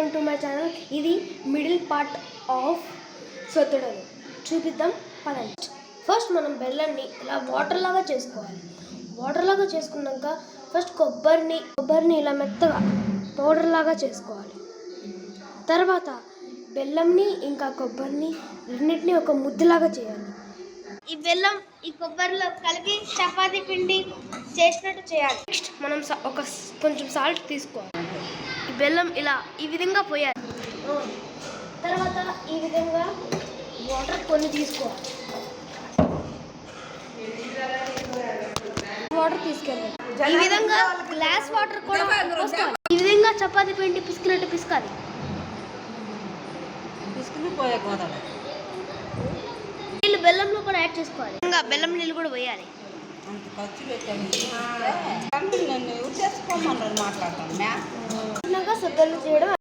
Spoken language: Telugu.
Welcome to my channel. ఇది మిడిల్ పార్ట్ ఆఫ్ సొత్తడలు చూపిద్దాం పదండి. ఫస్ట్ మనం బెల్లాన్ని ఇలా వాటర్ లాగా చేసుకోవాలి. వాటర్ లాగా చేసుకున్నాక ఫస్ట్ కొబ్బరిని ఇలా మెత్తగా పౌడర్ లాగా చేసుకోవాలి. తర్వాత బెల్లంని ఇంకా కొబ్బరిని రెండింటిని ఒక ముద్దలాగా చేయాలి. ఈ బెల్లం ఈ కొబ్బరిలో కలిపి చపాతీ పిండి చేసినట్టు చేయాలి. నెక్స్ట్ మనం కొంచెం సాల్ట్ తీసుకోవాలి. ఈ బెల్లం ఇలా ఈ విధంగా పోయాలి. తర్వాత ఈ విధంగా వాటర్ కొన్ని తీసుకోవాలి. వాటర్ తీసుకెళ్ళాలి. ఈ విధంగా గ్లాస్ వాటర్ కూడా పోసుకోవాలి. ఈ విధంగా చపాతీ పిండి పిసికినట్టు పిసకాలి. నీళ్ళు బెల్లంలో కూడా యాడ్ చేసుకోవాలి. ఇంకా బెల్లం నీళ్ళు కూడా పోయాలి. ఖర్చు పెట్టాను సొద్దలు చేయడం